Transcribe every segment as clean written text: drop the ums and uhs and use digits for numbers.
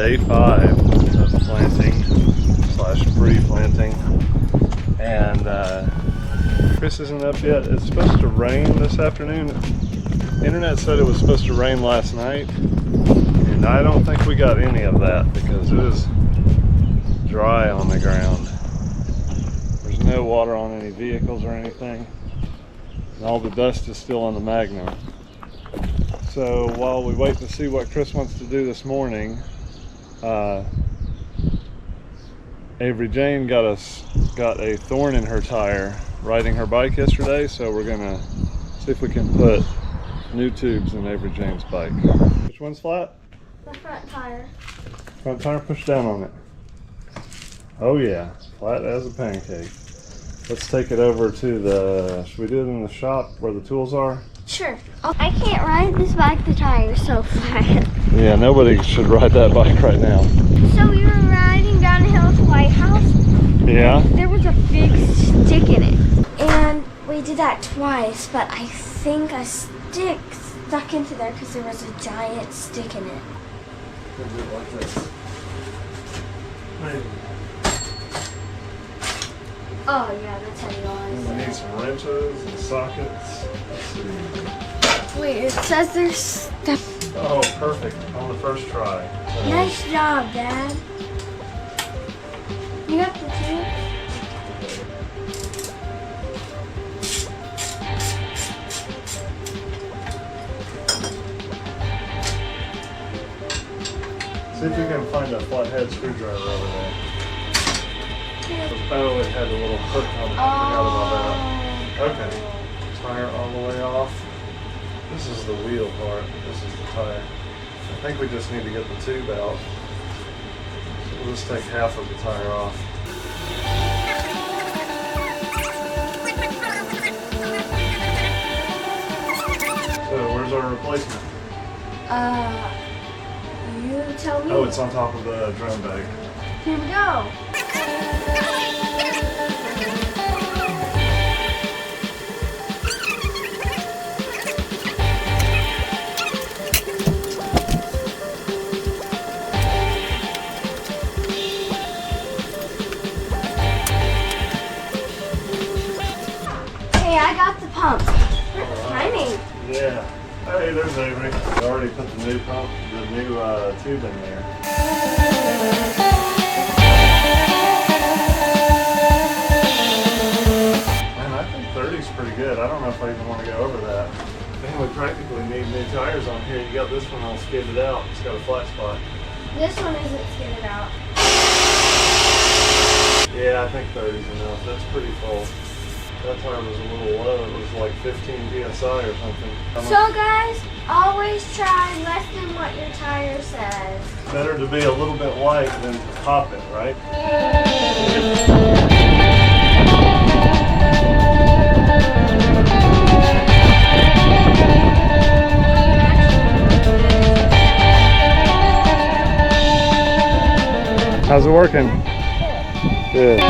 day 5 of planting slash pre-planting, and Chris isn't up yet. It's supposed to rain this afternoon. Internet said it was supposed to rain last night, and I don't think we got any of that because it is dry on the ground. There's no water on any vehicles or anything, and all the dust is still on the Magnum. So while we wait to see what Chris wants to do this morning, Avery Jane got a thorn in her tire riding her bike yesterday, so we're gonna see if we can put new tubes in Avery Jane's bike. Which one's flat? The front tire. Front tire, push down on it. Oh yeah, flat as a pancake. Let's take it over to the, should we do it in the shop where the tools are? Sure. I can't ride this bike, the tire's so flat. Yeah, nobody should ride that bike right now. So we were riding down the hill at the White House. Yeah? There was a big stick in it. And we did that twice, but I think a stick stuck into there because there was a giant stick in it. Like this. Oh yeah, that's how you We need always some wrenches and sockets. Let's see. Wait, it says there's stuff. Oh, perfect. On the first try. Nice job, Dad. You got the tube? See if you can find a flathead screwdriver over there. Oh, it had a little hook on it. I forgot about that. Okay. Tire all the way off. This is the wheel part. This is the tire. I think we just need to get the tube out. So we'll just take half of the tire off. So where's our replacement? You tell me. Oh, it's on top of the drum bag. Here we go. Hey, I got the pump. Good timing. Yeah. Hey, there's Avery. We already put the new pump, the new tube in there. Man, I think 30's pretty good. I don't know if I even want to go over that. Man, we practically need new tires on here. You got this one all skidded out. It's got a flat spot. This one isn't skidded out. Yeah, I think 30's enough. That's pretty full. That tire was a little low. It was like 15 PSI or something. So guys, always try less than what your tire says. Better to be a little bit light than to pop it, right? How's it working? Good.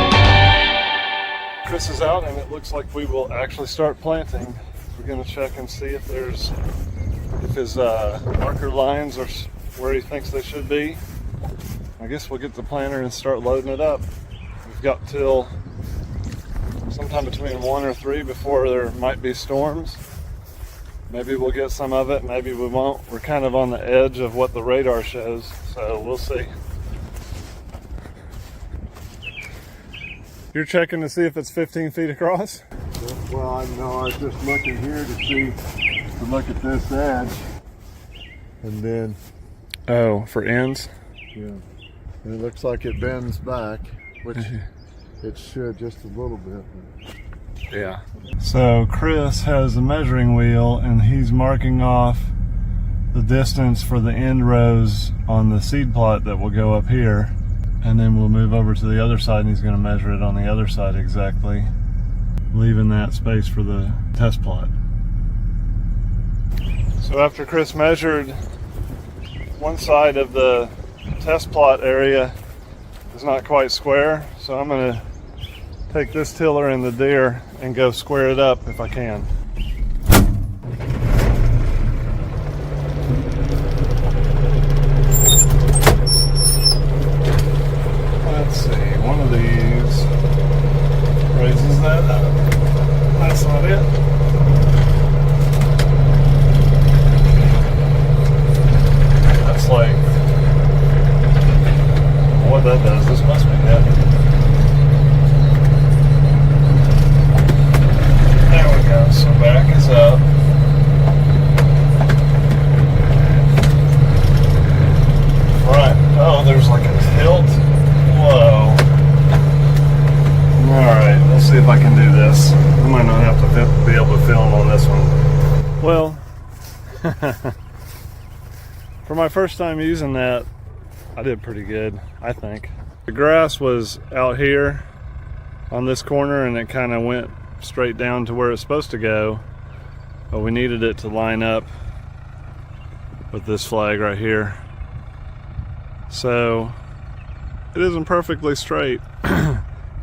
Chris is out, and it looks like we will actually start planting. We're going to check and see if his marker lines are where he thinks they should be. I guess we'll get the planter and start loading it up. We've got till sometime between 1 or 3 before there might be storms. Maybe we'll get some of it, maybe we won't. We're kind of on the edge of what the radar shows, so we'll see. You're checking to see if it's 15 feet across? Well, I was just looking here to look at this edge. And then, Oh, for ends? yeah, and it looks like it bends back, which it should just a little bit. Yeah. So Chris has a measuring wheel, and he's marking off the distance for the end rows on the seed plot that will go up here. And then we'll move over to the other side, and he's going to measure it on the other side exactly, leaving that space for the test plot. So after Chris measured one side of the test plot area is not quite square, so I'm going to take this tiller and the deer and go square it up if I can. one of these raises that up. That's not it. That's like what that does. This must be heavy. There we go. So back is up. Right. Oh, there's like a tilt. Whoa. Alright, let's see if I can do this. I might not have to be able to film on this one. Well, for my first time using that, I did pretty good, I think. The grass was out here on this corner and it kind of went straight down to where it's supposed to go, but we needed it to line up with this flag right here. So it isn't perfectly straight.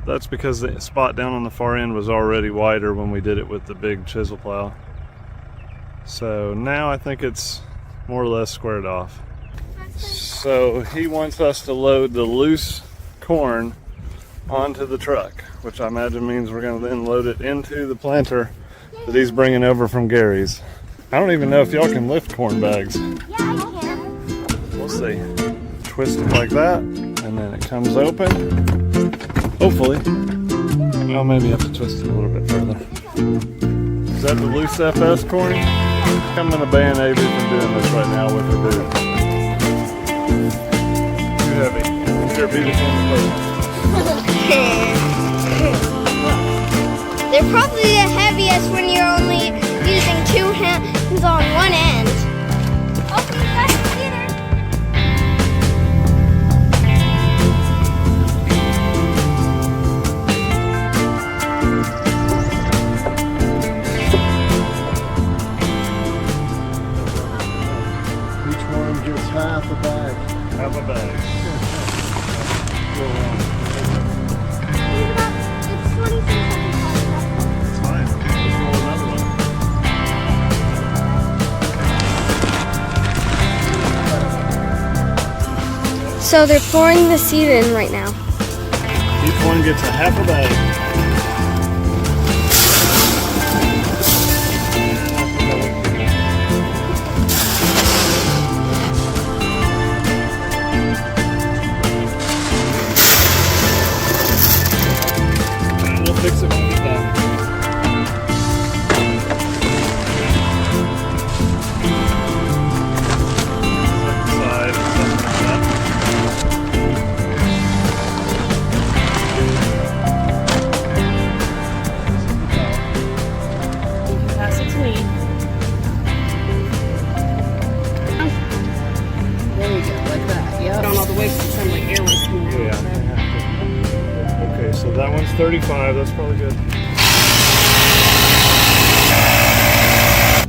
That's because the spot down on the far end was already wider when we did it with the big chisel plow. So now I think it's more or less squared off. So he wants us to load the loose corn onto the truck, which I imagine means we're going to then load it into the planter that he's bringing over from Gary's. I don't even know if y'all can lift corn bags. Yeah, I can. We'll see. Twist it like that, and then it comes open. Hopefully. I'll maybe have to twist it a little bit further. Is that the loose FS corn? I'm going to ban Avery from doing this right now with her boot. Too heavy. Here, beat it on the post. They're probably the heaviest when you're only using two hands on one end. Okay, that's either. Each one gets half a bag. Have a bag. It's 26 seconds. It's fine. Let's roll another one. So they're pouring the seed in right now. Each one gets a half a bag. And we'll fix it when we get done. Second side, something like that. Pass it to me. There you go, like that. Yeah. Down all the way because it sounded like air was coming out. Yeah. Okay, so that one's 35. That's probably good.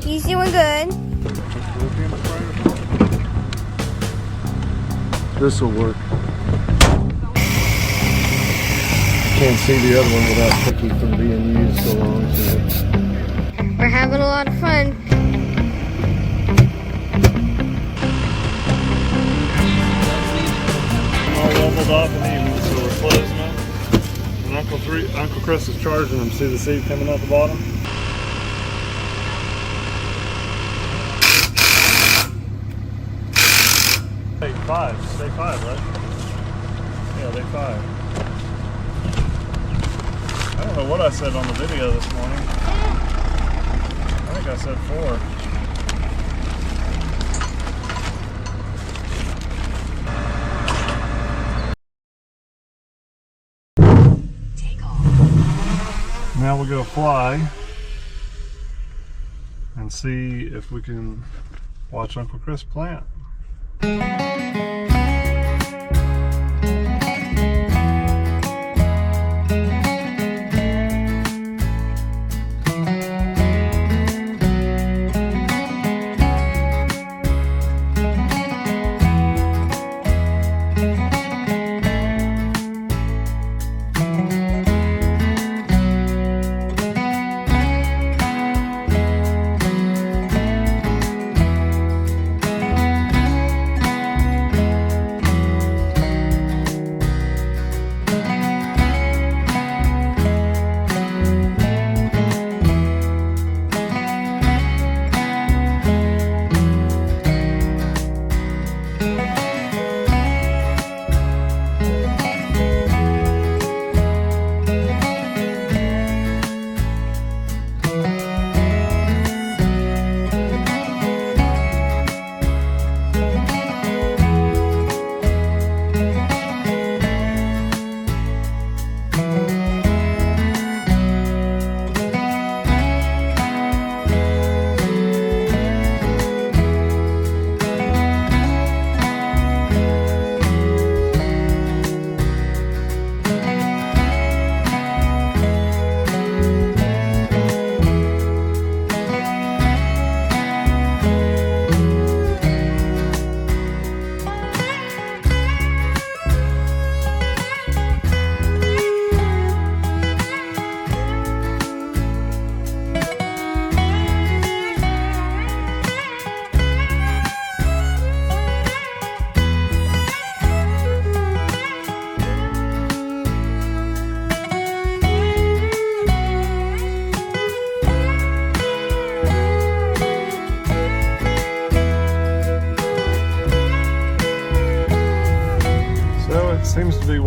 He's doing good. This will work. Can't see the other one without cookie from being used so long. So We're having a lot of fun. All leveled off and even, so we're closing them. And Uncle Chris is charging them. See the seed coming out the bottom? Hey, 5. Say 5, right? Yeah, they 5. I don't know what I said on the video this morning. I think I said 4. Now we'll go fly and see if we can watch Uncle Chris plant.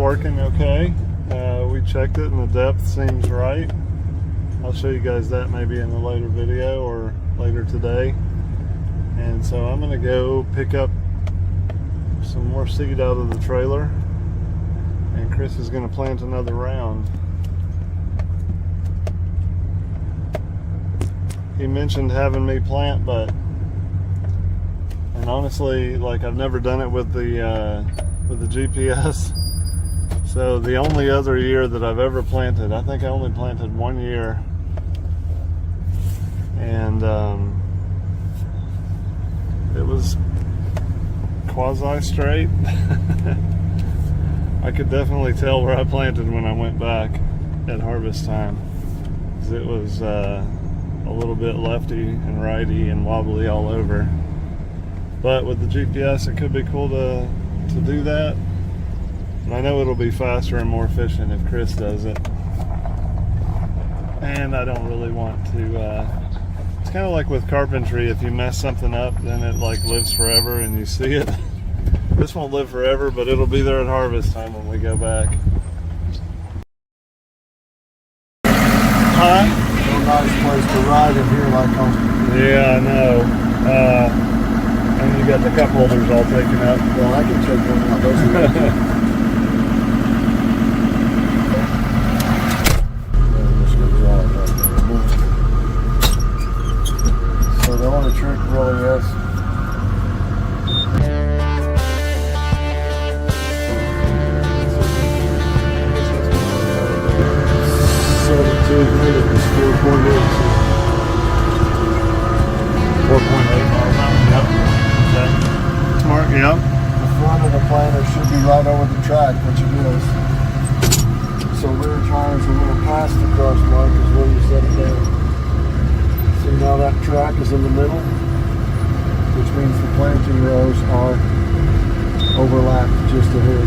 working okay. We checked it and the depth seems right. I'll show you guys that maybe in a later video or later today. And so I'm gonna go pick up some more seed out of the trailer, and Chris is gonna plant another round. He mentioned having me plant, and honestly, like, I've never done it with the GPS. So the only other year that I've ever planted, I think I only planted 1 year, and it was quasi straight. I could definitely tell where I planted when I went back at harvest time, 'cause it was a little bit lefty and righty and wobbly all over. But with the GPS, it could be cool to do that. And I know it'll be faster and more efficient if Chris does it. And I don't really want to, it's kind of like with carpentry, if you mess something up, then it like lives forever and you see it. This won't live forever, but it'll be there at harvest time when we go back. Huh? No nice place to ride in here like home. Yeah, I know. And you got the cup holders all taken up. Well, I can check one out. Those are So the only trick really is Smart, yep. the front of the planter should be right over the track, which it is. So rear tire's a little past the cross mark is where you set it down. See now that track is in the middle, which means the planting rows are overlapped just a hair.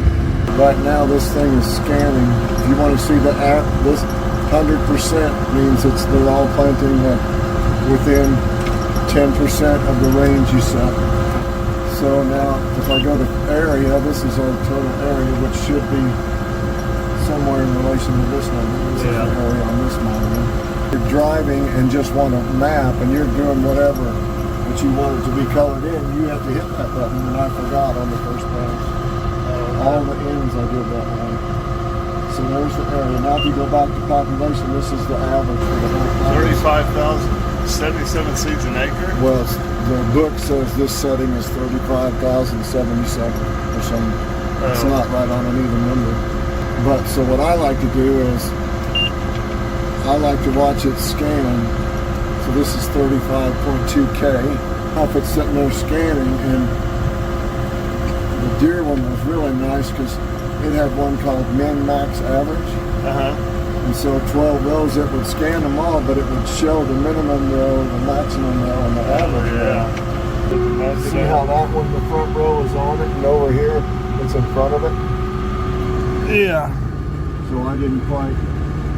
Right now this thing is scanning. If you want to see the app, this 100% means they're all planting within 10% of the range you set. So now if I go to area, this is our total area, which should be somewhere in relation to this number. This is the area on this model. You're driving and just want a map and you're doing whatever that you want it to be colored in, you have to hit that button, and I forgot on the first page. All the ends I did that way. So there's the area. Now if you go back to population, this is the average for the whole planet. 35,077 seeds an acre? Well, the book says this setting is 35,077 or something. It's not right on an even number. But so what I like to do is I like to watch it scan. So this is 35.2K. If it's sitting there scanning, and the deer one was really nice because it had one called min-max average. And so 12 rows, it would scan them all, but it would show the minimum row, the maximum row, and the average row. See how that one, the front row is on it, and over here, it's in front of it? Yeah. So I didn't quite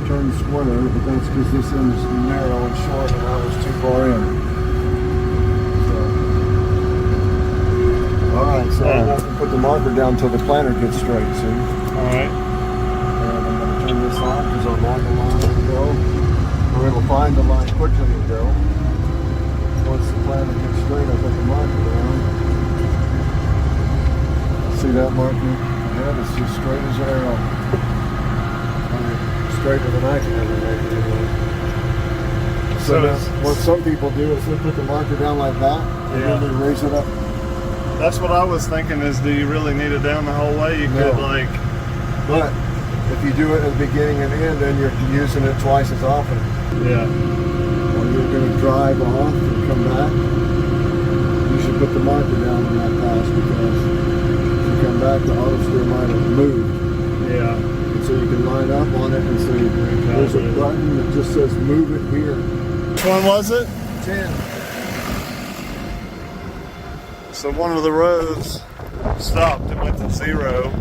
turn square, but that's because this end is narrow and short, and I was too far in. So. Alright, so I'm going to put the marker down until the planter gets straight, see? Alright. Turn this on because our marker line will go, or it'll find the line quickly and go. Once the planter gets straight, I'll put the marker down. See that marker? Yeah, it's just straight as an arrow. Straighter than I can ever make it anyway. So what some people do is they put the marker down like that, and then they raise it up. That's what I was thinking, is do you really need it down the whole way? You could like... But if you do it at the beginning and end, then you're using it twice as often. Yeah. When you're going to drive off and come back, you should put the marker down in that pass, because if you come back, the auto steer might have moved. Yeah. And so you can line up on it and see there's a button that just says move it here. Which one was it? 10. So one of the rows stopped and went to 0.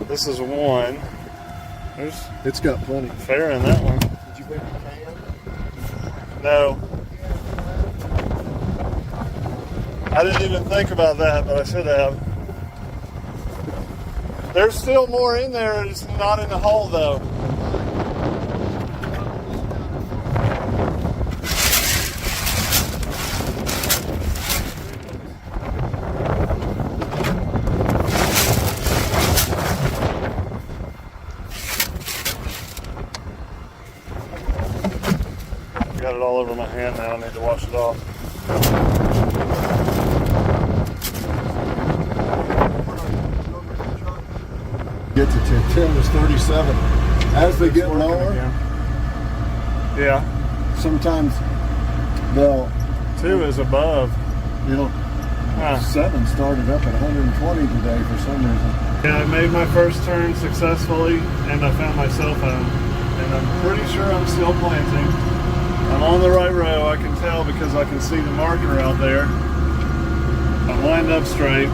This is 1. It's got plenty. Fair in that one. Did you pick the can? No. I didn't even think about that, but I should have. There's still more in there, it's not in the hole though. Got it all over my hand now, I need to wash it off. Get to 10 was 37. As they get Working lower, again. Yeah, sometimes they'll, 2 is above. you know, Huh. 7 started up at 120 today for some reason. Yeah, I made my first turn successfully and I found my cell phone. And I'm pretty sure I'm still planting. I'm on the right row, I can tell because I can see the marker out there. I'm lined up straight.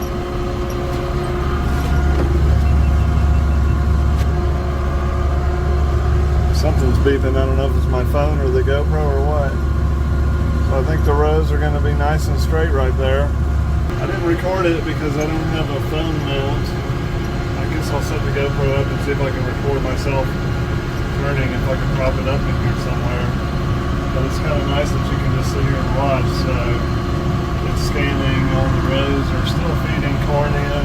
Something's beeping, I don't know if it's my phone or the GoPro or what. So I think the rows are going to be nice and straight right there. I didn't record it because I don't have a phone mount. I guess I'll set the GoPro up and see if I can record myself turning, if I can prop it up in here somewhere. But it's kind of nice that you can just sit here and watch. So it's scanning, all the rows are still feeding corn in,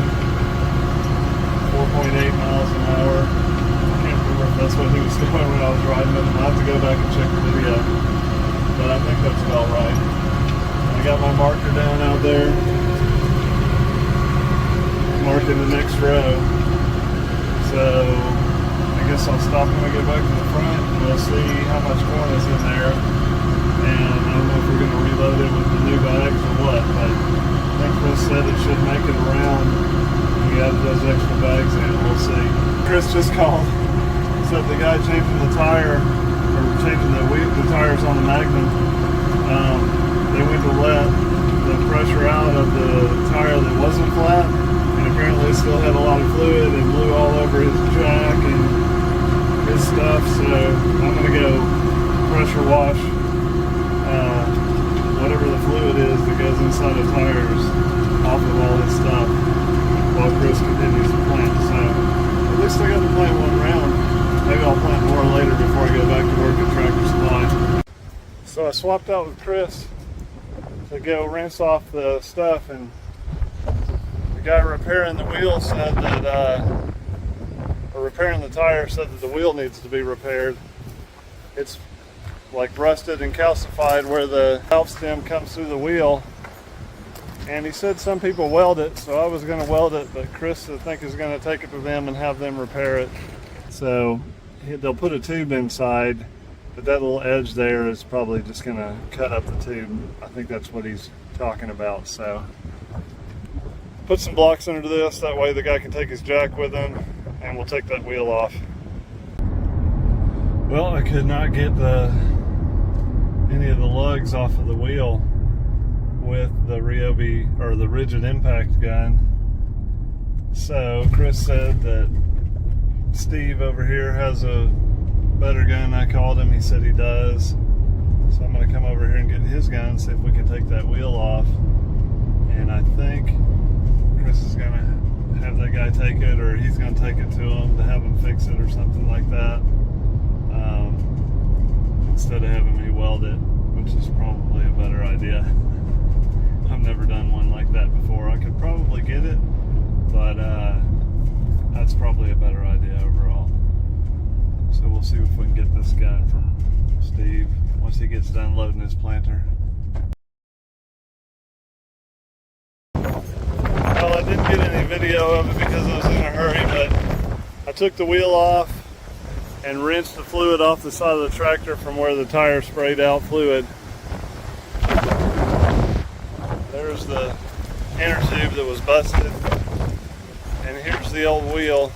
4.8 miles an hour. I can't remember if that's what he was doing when I was riding it. I'll have to go back and check the video. But I think that's about right. I got my marker down out there, marking the next row. So I guess I'll stop when we get back to the front and we'll see how much corn is in there. And I don't know if we're going to reload it with the new bags or what, but I think Chris said it should make it around. We added those extra bags in, we'll see. Chris just called, said the guy changing the tire, or changing the tires on the Magnum, they went to let the pressure out of the tire that wasn't flat, and apparently it still had a lot of fluid and blew all over his jack and his stuff. So I'm going to go pressure wash whatever the fluid is that goes inside the tires off of all this stuff while Chris continues to plant. So at least I got to plant one round. Maybe I'll plant more later before I go back to work at Tractor Supply. So I swapped out with Chris to go rinse off the stuff, and the guy repairing the wheel said that, or repairing the tire said that the wheel needs to be repaired. It's like rusted and calcified where the valve stem comes through the wheel. And he said some people weld it, so I was going to weld it, but Chris, I think, is going to take it to them and have them repair it. So they'll put a tube inside, but that little edge there is probably just going to cut up the tube. I think that's what he's talking about. So put some blocks under this, that way the guy can take his jack with him, and we'll take that wheel off. Well, I could not get any of the lugs off of the wheel with the Ryobi, or the rigid impact gun. So Chris said that Steve over here has a better gun. I called him, he said he does. So I'm going to come over here and get his gun, see if we can take that wheel off. And I think Chris is going to have that guy take it, or he's going to take it to him to have him fix it or something like that, instead of having me weld it, which is probably a better idea. I've never done one like that before. I could probably get it, but that's probably a better idea overall. So we'll see if we can get this gun from Steve once he gets done loading his planter. Well, I didn't get any video of it because I was in a hurry, but I took the wheel off and rinsed the fluid off the side of the tractor from where the tire sprayed out fluid. There's the inner tube that was busted, and here's the old wheel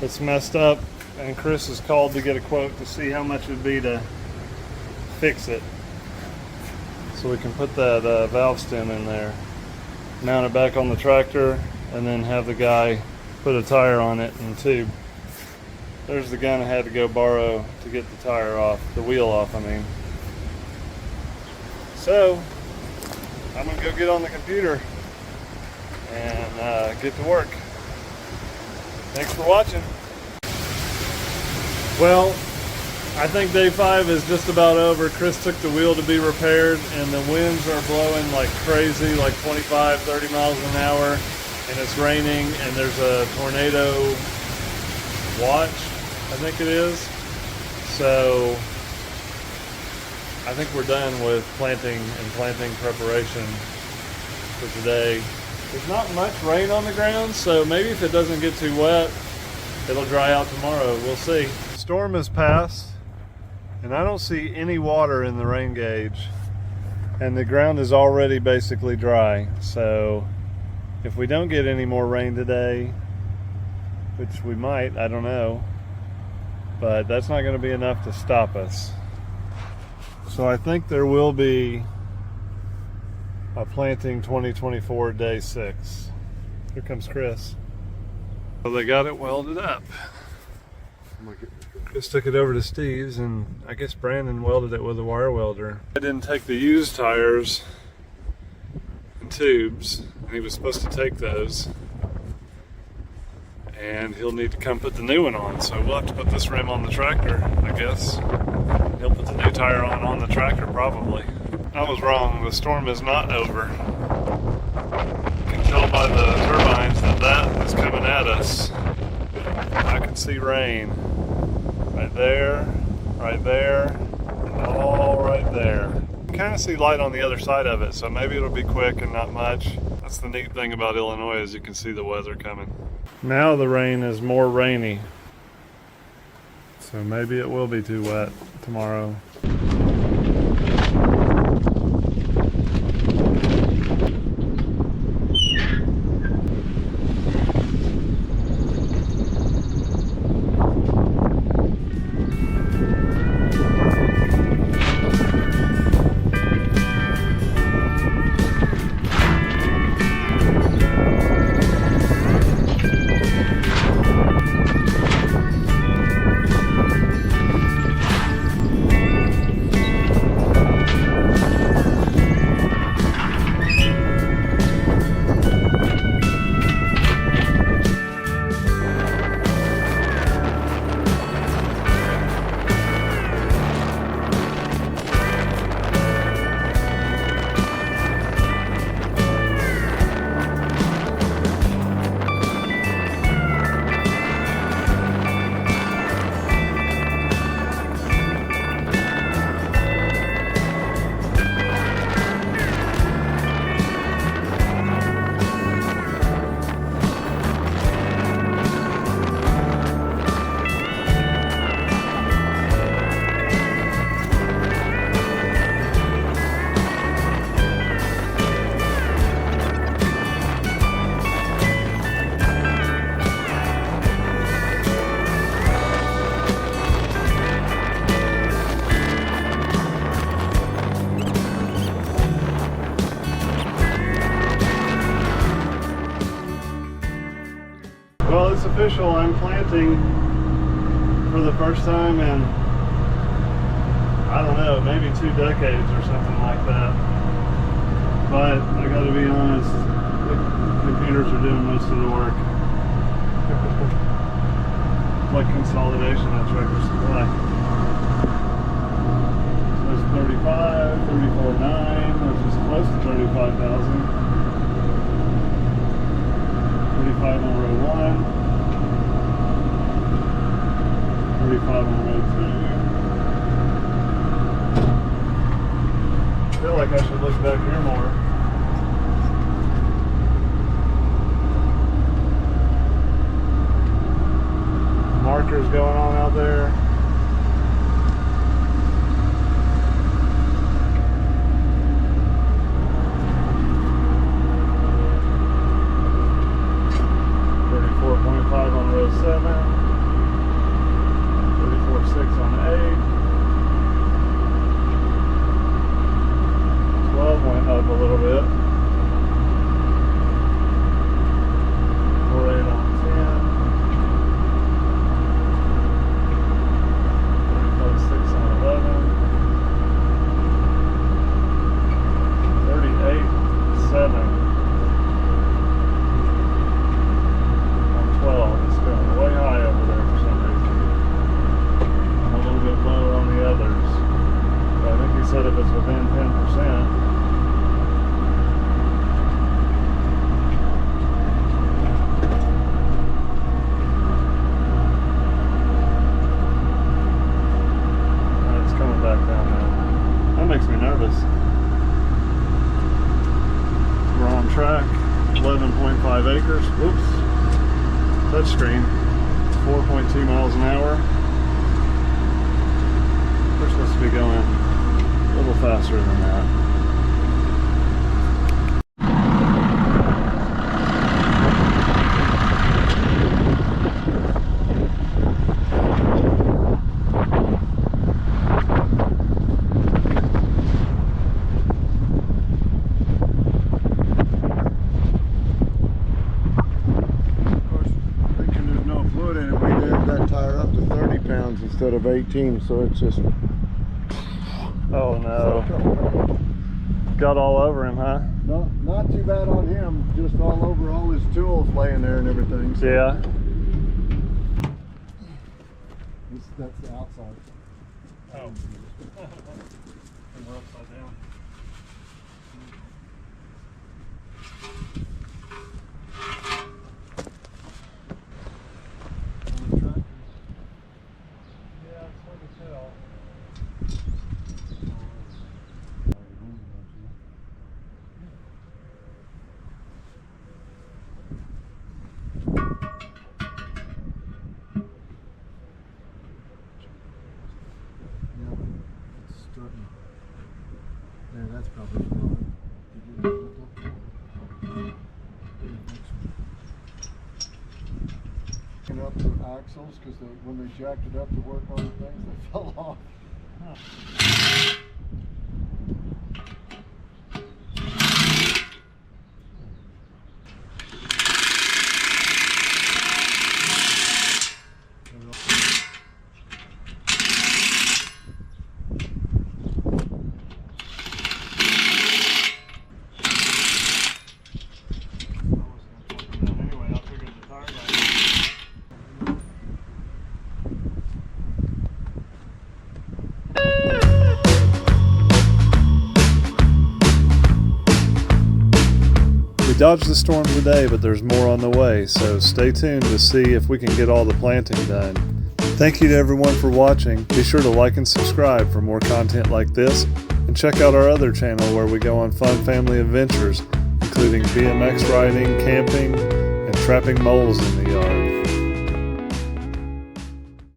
that's messed up, and Chris has called to get a quote to see how much it would be to fix it, so we can put that valve stem in there, mount it back on the tractor, and then have the guy put a tire on it and tube. There's the gun I had to go borrow to get the tire off, the wheel off, I mean. So I'm gonna go get on the computer and get to work. Thanks for watching. Well, I think day 5 is just about over. Chris took the wheel to be repaired, and the winds are blowing like crazy, like 25, 30 miles an hour, and it's raining, and there's a tornado watch, I think it is. So I think we're done with planting preparation for today. There's not much rain on the ground, so maybe if it doesn't get too wet, it'll dry out tomorrow. We'll see. Storm has passed, and I don't see any water in the rain gauge, and the ground is already basically dry. So if we don't get any more rain today, which we might, I don't know, but that's not going to be enough to stop us. So I think there will be a planting 2024 day 6. Here comes Chris. So they got it welded up. Chris took it over to Steve's, and I guess Brandon welded it with a wire welder. I didn't take the used tires and tubes, and he was supposed to take those. And he'll need to come put the new one on, so we'll have to put this rim on the tractor, I guess. He'll put the new tire on the tractor, probably. I was wrong, the storm is not over. You can tell by the turbines that is coming at us. I can see rain right there, and all right there. You kind of see light on the other side of it, so maybe it'll be quick and not much. That's the neat thing about Illinois, is you can see the weather coming. Now the rain is more rainy, so maybe it will be too wet tomorrow. Well, it's official. I'm planting for the first time in, I don't know, maybe 2 decades or something like that. But I gotta be honest, the computers are doing most of the work. Like consolidation at Tractor Supply. So it's 35, 34.9, which is close to 35,000. 35 on row 1, 35 on row 2. I feel like I should look back here more. Markers going on out there. On row 7, 34.6 on 8, 12 went up a little bit, 4.8 on 10, touchscreen. 4.2 miles an hour. We're supposed to be going a little faster than that. Instead of 18, so it's just Oh no. Got all over him, huh? not too bad on him, just all over all his tools laying there and everything. So Yeah. that's the outside. Oh. And we're upside down. Yeah, it's hard to tell. Yeah, it's strutting. There, that's probably wrong. Up the axles because when they jacked it up to work on the things, they fell off. Huh. Anyway, I figured the tire guy. We dodged the storm today, but there's more on the way, so stay tuned to see if we can get all the planting done. Thank you to everyone for watching. Be sure to like and subscribe for more content like this, and check out our other channel where we go on fun family adventures, including BMX riding, camping, and trapping moles in the yard.